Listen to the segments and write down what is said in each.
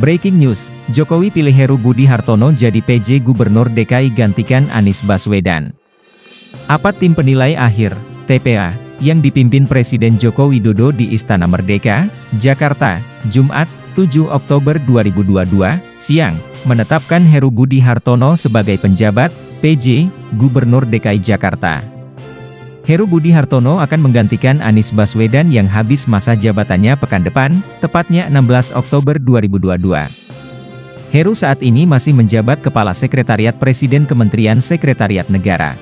Breaking news, Jokowi pilih Heru Budi Hartono jadi PJ Gubernur DKI gantikan Anies Baswedan. Apa tim penilai akhir, TPA, yang dipimpin Presiden Joko Widodo di Istana Merdeka, Jakarta, Jumat, 7 Oktober 2022, siang, menetapkan Heru Budi Hartono sebagai penjabat, PJ, Gubernur DKI Jakarta. Heru Budi Hartono akan menggantikan Anies Baswedan yang habis masa jabatannya pekan depan, tepatnya 16 Oktober 2022. Heru saat ini masih menjabat Kepala Sekretariat Presiden Kementerian Sekretariat Negara.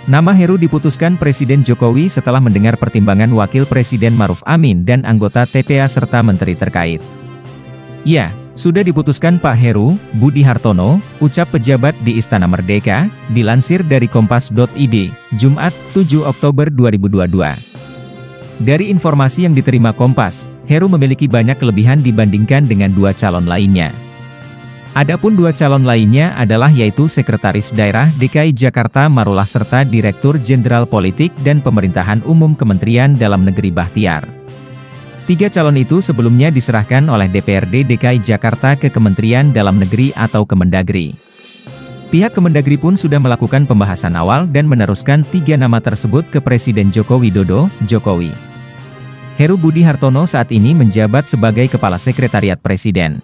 Nama Heru diputuskan Presiden Jokowi setelah mendengar pertimbangan Wakil Presiden Maruf Amin dan anggota TPA serta menteri terkait. Ya, sudah diputuskan Pak Heru Budi Hartono, ucap pejabat di Istana Merdeka, dilansir dari Kompas.id, Jumat, 7 Oktober 2022. Dari informasi yang diterima Kompas, Heru memiliki banyak kelebihan dibandingkan dengan dua calon lainnya. Adapun dua calon lainnya adalah yaitu Sekretaris Daerah DKI Jakarta Marullah serta Direktur Jenderal Politik dan Pemerintahan Umum Kementerian Dalam Negeri Bahtiar. Tiga calon itu sebelumnya diserahkan oleh DPRD DKI Jakarta ke Kementerian Dalam Negeri atau Kemendagri. Pihak Kemendagri pun sudah melakukan pembahasan awal dan meneruskan tiga nama tersebut ke Presiden Joko Widodo, Jokowi. Heru Budi Hartono saat ini menjabat sebagai Kepala Sekretariat Presiden.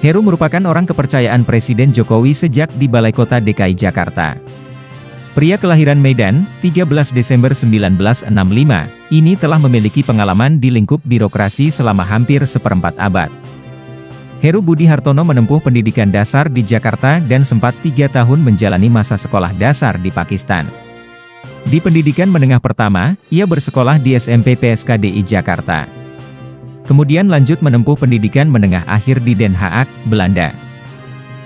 Heru merupakan orang kepercayaan Presiden Jokowi sejak di Balai Kota DKI Jakarta. Pria kelahiran Medan, 13 Desember 1965, ini telah memiliki pengalaman di lingkup birokrasi selama hampir seperempat abad. Heru Budi Hartono menempuh pendidikan dasar di Jakarta dan sempat 3 tahun menjalani masa sekolah dasar di Pakistan. Di pendidikan menengah pertama, ia bersekolah di SMP PSKDI Jakarta. Kemudian lanjut menempuh pendidikan menengah akhir di Den Haag, Belanda.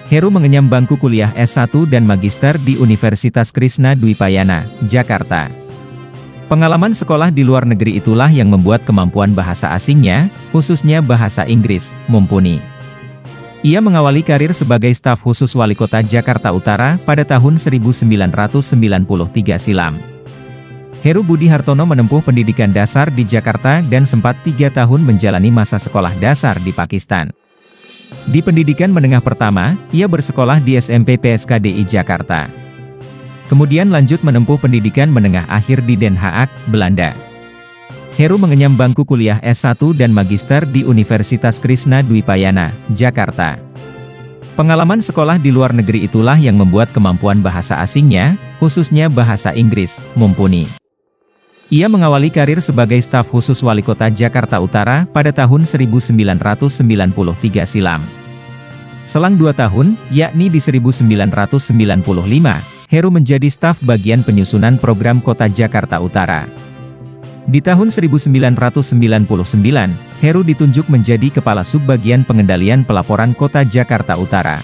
Heru mengenyam bangku kuliah S1 dan Magister di Universitas Krishna Dwipayana, Jakarta. Pengalaman sekolah di luar negeri itulah yang membuat kemampuan bahasa asingnya, khususnya bahasa Inggris, mumpuni. Ia mengawali karir sebagai staf khusus Wali Kota Jakarta Utara pada tahun 1993 silam. Heru Budi Hartono menempuh pendidikan dasar di Jakarta dan sempat 3 tahun menjalani masa sekolah dasar di Pakistan. Di pendidikan menengah pertama, ia bersekolah di SMP PSKDI Jakarta. Kemudian lanjut menempuh pendidikan menengah akhir di Den Haag, Belanda. Heru mengenyam bangku kuliah S1 dan Magister di Universitas Krishna Dwipayana, Jakarta. Pengalaman sekolah di luar negeri itulah yang membuat kemampuan bahasa asingnya, khususnya bahasa Inggris, mumpuni. Ia mengawali karir sebagai staf khusus Wali Kota Jakarta Utara pada tahun 1993 silam. Selang 2 tahun, yakni di 1995, Heru menjadi staf bagian penyusunan program Kota Jakarta Utara. Di tahun 1999, Heru ditunjuk menjadi Kepala Subbagian Pengendalian Pelaporan Kota Jakarta Utara.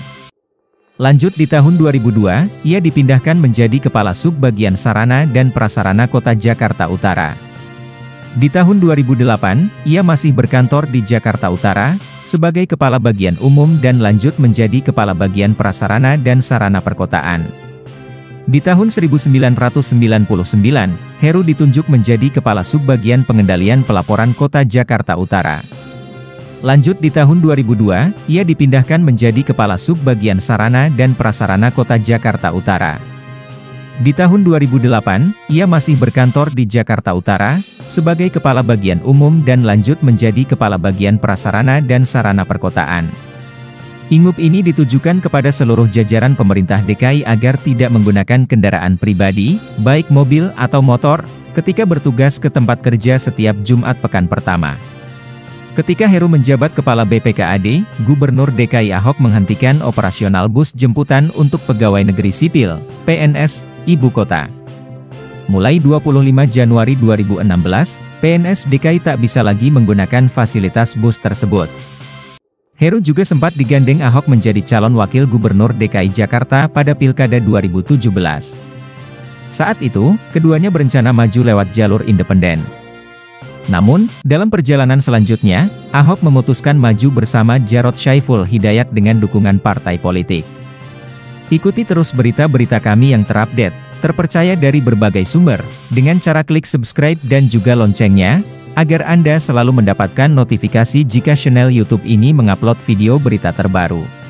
Lanjut di tahun 2002, ia dipindahkan menjadi Kepala Subbagian Sarana dan Prasarana Kota Jakarta Utara. Di tahun 2008, ia masih berkantor di Jakarta Utara, sebagai Kepala Bagian Umum dan lanjut menjadi Kepala Bagian Prasarana dan Sarana Perkotaan. Di tahun 1999, Heru ditunjuk menjadi Kepala Subbagian Pengendalian Pelaporan Kota Jakarta Utara. Lanjut di tahun 2002, ia dipindahkan menjadi Kepala Subbagian Sarana dan Prasarana Kota Jakarta Utara. Di tahun 2008, ia masih berkantor di Jakarta Utara, sebagai Kepala Bagian Umum dan lanjut menjadi Kepala Bagian Prasarana dan Sarana Perkotaan. Ingup ini ditujukan kepada seluruh jajaran pemerintah DKI agar tidak menggunakan kendaraan pribadi, baik mobil atau motor, ketika bertugas ke tempat kerja setiap Jumat pekan pertama. Ketika Heru menjabat Kepala BPKAD, Gubernur DKI Ahok menghentikan operasional bus jemputan untuk pegawai negeri sipil, PNS, Ibu Kota. Mulai 25 Januari 2016, PNS DKI tak bisa lagi menggunakan fasilitas bus tersebut. Heru juga sempat digandeng Ahok menjadi calon wakil Gubernur DKI Jakarta pada Pilkada 2017. Saat itu, keduanya berencana maju lewat jalur independen. Namun, dalam perjalanan selanjutnya, Ahok memutuskan maju bersama Jarod Saiful Hidayat dengan dukungan partai politik. Ikuti terus berita-berita kami yang terupdate, terpercaya dari berbagai sumber, dengan cara klik subscribe dan juga loncengnya, agar Anda selalu mendapatkan notifikasi jika channel YouTube ini mengupload video berita terbaru.